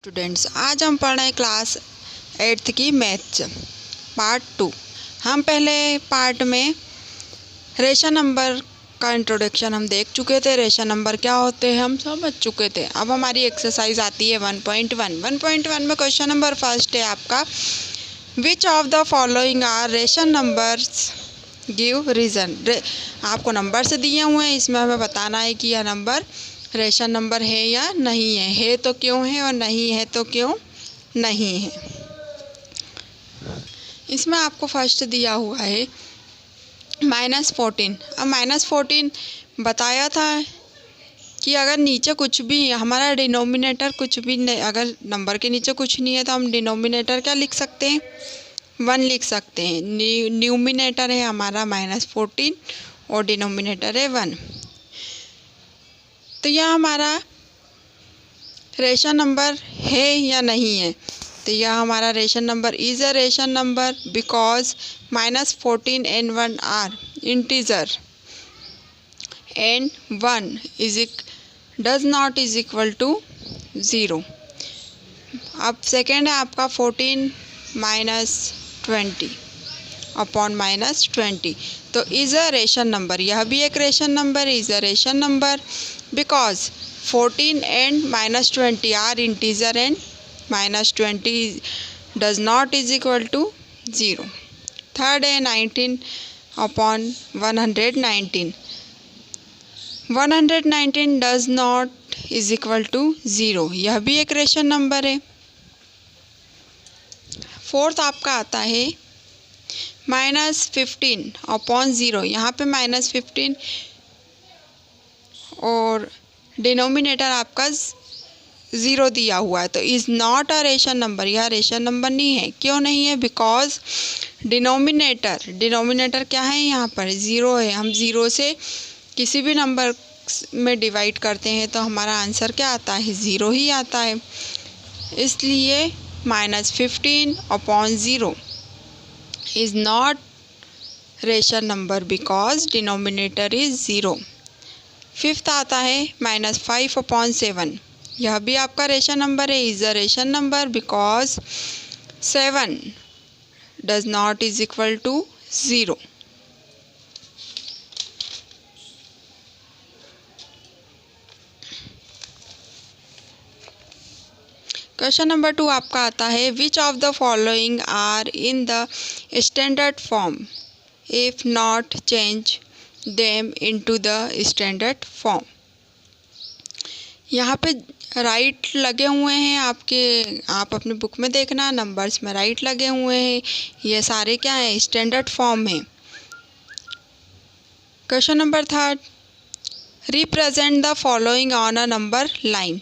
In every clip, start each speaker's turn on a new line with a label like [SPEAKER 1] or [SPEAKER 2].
[SPEAKER 1] Students, आज हम पढ़ रहे हैं क्लास 8th की मैथ्स पार्ट 2। हम पहले पार्ट में रेशन नंबर का इंट्रोडक्शन हम देख चुके थे। रेशन नंबर क्या होते हैं हम समझ चुके थे। अब हमारी एक्सरसाइज आती है 1.1। 1.1 में क्वेश्चन नंबर फर्स्ट है आपका, which of the following are ration numbers, give reason. आपको नंबर से दिए हुए हैं, इसमें हमें बताना है कि यह नंबर रेशन नंबर है या नहीं है तो क्यों है और नहीं है तो क्यों नहीं है। इसमें आपको फर्स्ट दिया हुआ है -14। अब -14 बताया था कि अगर नीचे कुछ भी हमारा डिनोमिनेटर कुछ भी नहीं, अगर नंबर के नीचे कुछ नहीं है तो हम डिनोमिनेटर क्या लिख सकते हैं, 1 लिख सकते हैं। न्यूमिनेटर है हमारा -14 और डिनोमिनेटर है 1। तो यह हमारा रेशन नंबर है या नहीं है, तो यह हमारा ration number is a ration number because -14 and 1 are integer and 1 does not is equal to 0। अब सेकेंड है आपका 14 - 20 अपॉन -20, तो इज़ अ रेशन नंबर, यह भी एक ration number, is a ration number because 14 and -20 are integer and -20 does not is equal to 0। Third है 19 upon 119, 119 does not is equal to 0, यह भी एक रेशन नंबर है। फोर्थ आपका आता है -15 अपॉन 0, यहाँ पे -15 और डिनोमिनेटर आपका 0 दिया हुआ है, तो is not a ration number, यह रेशन नंबर नहीं है। क्यों नहीं है, बिकॉज डिनोमिनेटर क्या है, यहाँ पर 0 है। हम 0 से किसी भी नंबर में डिवाइड करते हैं तो हमारा आंसर क्या आता है, 0 ही आता है। इसलिए -15 upon 0 is not ration number because denominator is 0। Fifth आता है -5 अपॉन 7, यह भी आपका रेशन नंबर है, is a ration number because 7 does not is equal to 0। Question number 2 आपका आता है, which of the following are in the standard form if not change them into the standard form. यहाँ पे right लगे हुए हैं आपके, आप अपने बुक में देखना, नंबर्स में राइट लगे हुए हैं, ये सारे क्या हैं, स्टैंडर्ड फॉर्म में। Question number 3, represent the following on a number line.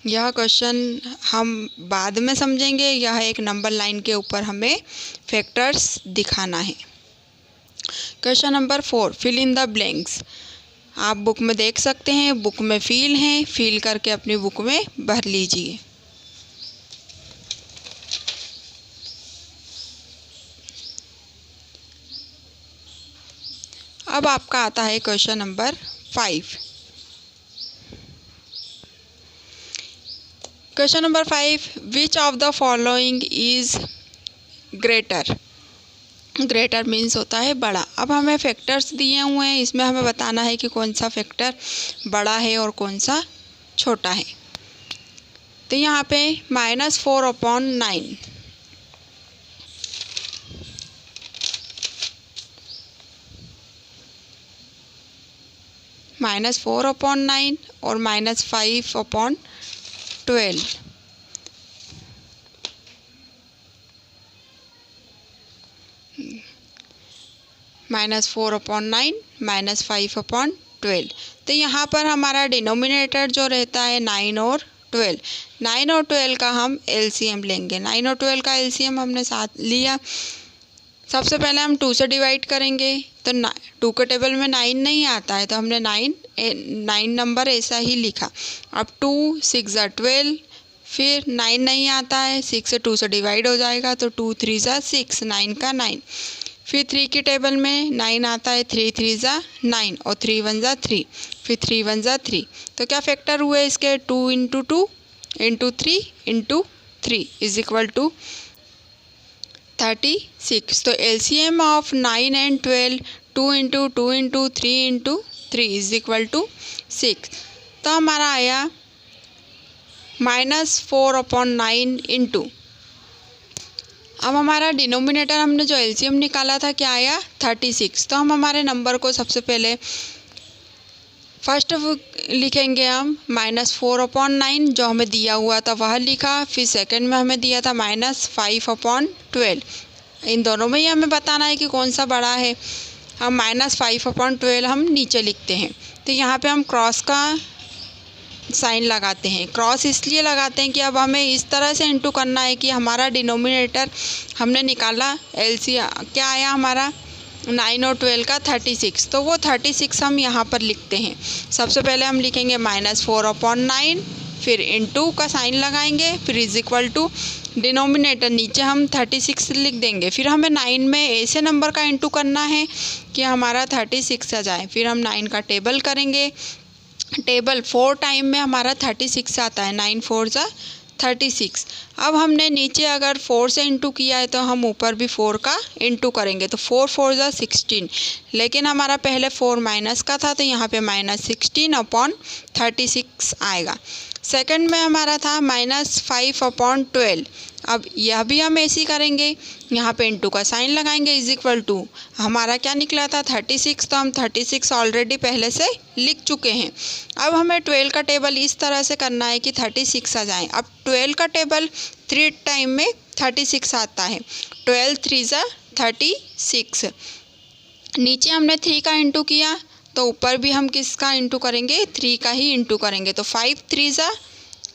[SPEAKER 1] यह क्वेश्चन हम बाद में समझेंगे, यह एक नंबर लाइन के ऊपर हमें फैक्टर्स दिखाना है। Question number 4, fill in the blanks. आप बुक में देख सकते हैं, बुक में फिल हैं, फिल करके अपनी बुक में भर लीजिए। अब आपका आता है question number 5। Question number 5, which of the following is greater. Greater means होता है बड़ा। अब हमें फैक्टर्स दिए हुए हैं, इसमें हमें बताना है कि कौन सा फैक्टर बड़ा है और कौन सा छोटा है। तो यहाँ पे -4 अपॉन 9, -4 अपॉन 9 और -5 अपॉन 12। -4 upon 9 -5 upon 12। तो यहाँ पर हमारा डिनोमिनेटर जो रहता है 9 और 12, 9 और 12 का हम एलसीएम लेंगे। 9 और 12 का एलसीएम हमने साथ लिया। सबसे पहले हम 2 से डिवाइड करेंगे, तो 2 के टेबल में 9 नहीं आता है, तो हमने 9 नंबर ऐसा ही लिखा। अब 2 6 12, फिर 9 नहीं आता है, 6 से 2 से डिवाइड हो जाएगा, तो 2 3 6, 9 का 9। फिर 3 की टेबल में 9 आता है, 3 3 9 और 3 1 3, फिर 3 1 3। तो क्या फैक्टर हुए इसके, 2 × 2 इंटू 3 इज इक्वल टू 36। तो LCM of 9 and 12, 2 into 2 into 3 into 3 is equal to 6। तो हमारा आया -4/9 इंटू, अब हमारा डिनोमिनेटर हमने जो LCM निकाला था क्या आया 36। तो हम हमारे नंबर को सबसे पहले फर्स्ट लिखेंगे हम -4/9 जो हमें दिया हुआ था वह लिखा, फिर सेकंड में हमें दिया था -5/12। इन दोनों में ही हमें बताना है कि कौन सा बड़ा है। हम -5/12 हम नीचे लिखते हैं। तो यहाँ पे हम क्रॉस का साइन लगाते हैं। क्रॉस इसलिए लगाते हैं कि अब हमें इस तरह से इंटू करना है कि हमारा डिनोमिनेटर हमने निकाला LCM क्या आया हमारा 9 और 12 का 36। तो वो 36 हम यहाँ पर लिखते हैं। सबसे पहले हम लिखेंगे -4/9, फिर इंटू का साइन लगाएंगे, फिर इज इक्वल टू डिनोमिनेटर नीचे हम 36 लिख देंगे। फिर हमें 9 में ऐसे नंबर का इंटू करना है कि हमारा 36 आ जाए। फिर हम 9 का टेबल करेंगे। टेबल 4 टाइम में हमारा 36 आता है, 9 4 जा 36। अब हमने नीचे अगर 4 से इंटू किया है तो हम ऊपर भी 4 का इंटू करेंगे, तो 4 4 जा 16। लेकिन हमारा पहले 4 माइनस का था तो यहाँ पे -16/36 आएगा। सेकंड में हमारा था -5/12। अब यह भी हम ऐसे ही करेंगे, यहाँ पे इंटू का साइन लगाएंगे, इज इक्वल टू हमारा क्या निकला था 36। तो हम 36 ऑलरेडी पहले से लिख चुके हैं। अब हमें 12 का टेबल इस तरह से करना है कि 36 आ जाए। अब 12 का टेबल 3 टाइम में 36 आता है, 12 3 जा 36। नीचे हमने 3 का इंटू किया तो ऊपर भी हम किसका इंटू करेंगे 3 का ही इंटू करेंगे। तो 5 3 जा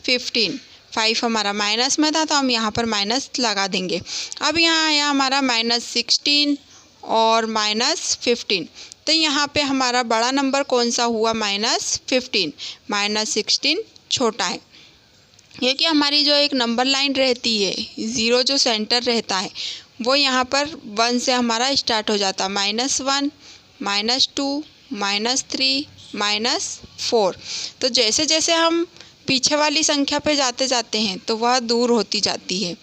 [SPEAKER 1] 15। 5 हमारा माइनस में था तो हम यहाँ पर माइनस लगा देंगे। अब यहाँ आया हमारा -16 और -15। तो यहाँ पे हमारा बड़ा नंबर कौन सा हुआ -15। -16 छोटा है, क्योंकि हमारी जो एक नंबर लाइन रहती है, 0 जो सेंटर रहता है वो यहाँ पर 1 से हमारा स्टार्ट हो जाता है। -1 -2 -3 -4। तो जैसे जैसे हम पीछे वाली संख्या पे जाते जाते हैं तो वह दूर होती जाती है।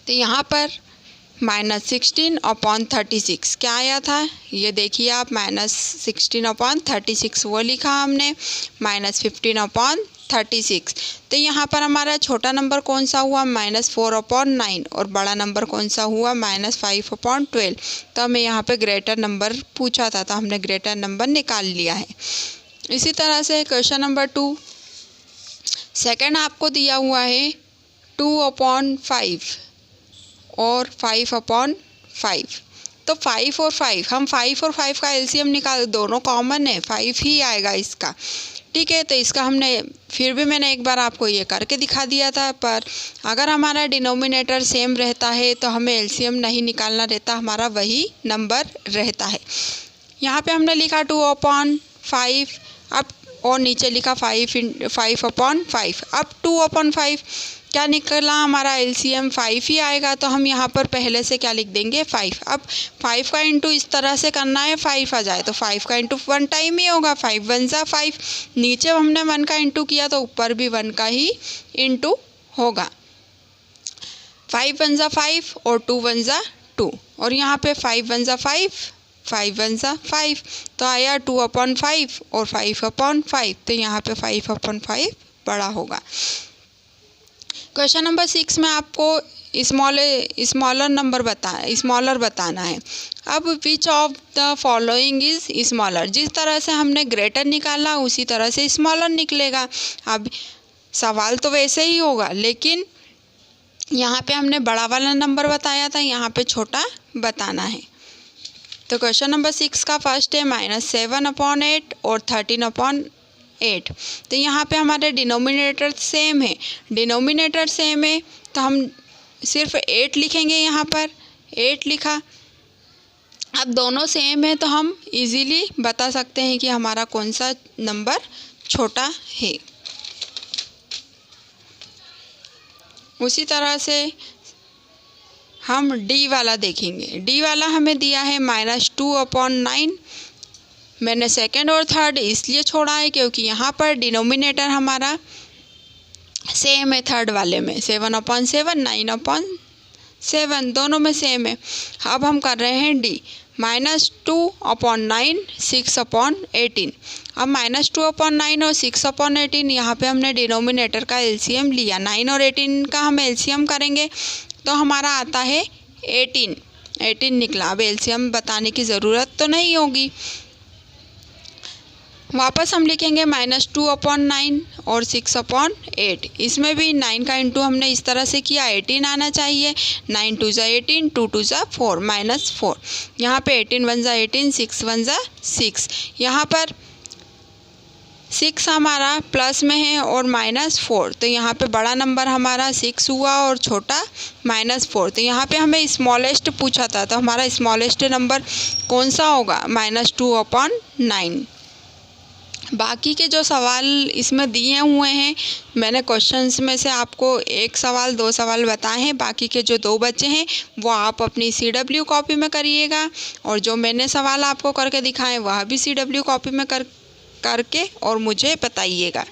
[SPEAKER 1] तो यहाँ पर -16/36 क्या आया था ये देखिए आप, -16/36 वो लिखा हमने, -15/36। तो यहाँ पर हमारा छोटा नंबर कौन सा हुआ -4/9 और बड़ा नंबर कौन सा हुआ -5/12। तो हमें यहाँ पे ग्रेटर नंबर पूछा था तो हमने ग्रेटर नंबर निकाल लिया है। इसी तरह से क्वेश्चन नंबर 2 सेकंड आपको दिया हुआ है 2/5 और 5/5। तो 5 और 5 हम 5 और 5 का LCM निकाल, दोनों कॉमन है, 5 ही आएगा इसका। ठीक है, तो इसका हमने फिर भी मैंने एक बार आपको ये करके दिखा दिया था। पर अगर हमारा डिनोमिनेटर सेम रहता है तो हमें LCM नहीं निकालना रहता, हमारा वही नंबर रहता है। यहाँ पे हमने लिखा 2/5, अब और नीचे लिखा 5/5। अब 2/5 क्या निकला हमारा LCM 5 ही आएगा। तो हम यहाँ पर पहले से क्या लिख देंगे 5। अब 5 का इंटू इस तरह से करना है 5 आ जाए, तो 5 का इंटू 1 टाइम ही होगा, 5 1 जा 5। नीचे हमने 1 का इंटू किया तो ऊपर भी 1 का ही इंटू होगा। 5 1 जा 5 और 2 1 जा 2, और यहाँ पे 5 1 जा 5 5 1 जा 5। तो आया 2/5 और 5/5। तो यहाँ पे 5/5 बड़ा होगा। क्वेश्चन नंबर 6 में आपको स्मॉलर बताना है। अब विच of the following is smaller, जिस तरह से हमने ग्रेटर निकाला उसी तरह से स्मॉलर निकलेगा। अब सवाल तो वैसे ही होगा, लेकिन यहाँ पे हमने बड़ा वाला नंबर बताया था, यहाँ पे छोटा बताना है। तो क्वेश्चन नंबर 6 का फर्स्ट है -7/8 और 13/8। तो यहाँ पे हमारे डिनोमिनेटर सेम है, तो हम सिर्फ 8 लिखेंगे। यहाँ पर 8 लिखा। अब दोनों सेम है तो हम इजीली बता सकते हैं कि हमारा कौन सा नंबर छोटा है। उसी तरह से हम डी वाला देखेंगे। डी वाला हमें दिया है -2/9। मैंने सेकंड और थर्ड इसलिए छोड़ा है क्योंकि यहाँ पर डिनोमिनेटर हमारा सेम है थर्ड वाले में, 7/7 9/7 दोनों में सेम है। अब हम कर रहे हैं डी, -2/9 6/18। अब -2/9 और 6/18 यहाँ पे हमने डिनोमिनेटर का एलसीएम लिया, 9 और 18 का हम एलसीएम करेंगे तो हमारा आता है 18 निकला। अब एलसीएम बताने की ज़रूरत तो नहीं होगी। वापस हम लिखेंगे -2/9 और 6/8। इसमें भी 9 का इंटू हमने इस तरह से किया, 18 आना चाहिए। 9 2 ज़ा 18, 2 2 ज़ा 4, -4। यहाँ पे 18 1 ज़ा 18, 6 1 ज़ा 6। यहाँ पर 6 हमारा प्लस में है और -4, तो यहाँ पे बड़ा नंबर हमारा 6 हुआ और छोटा -4। तो यहाँ पे हमें स्मॉलेस्ट पूछा था, तो हमारा स्मॉलेस्ट नंबर कौन सा होगा, -2/9। बाकी के जो सवाल इसमें दिए हुए हैं, मैंने क्वेश्चंस में से आपको 1 सवाल 2 सवाल बताए हैं, बाकी के जो 2 बचे हैं वो आप अपनी CW कॉपी में करिएगा, और जो मैंने सवाल आपको करके दिखाए वह भी CW कॉपी में करके और मुझे बताइएगा।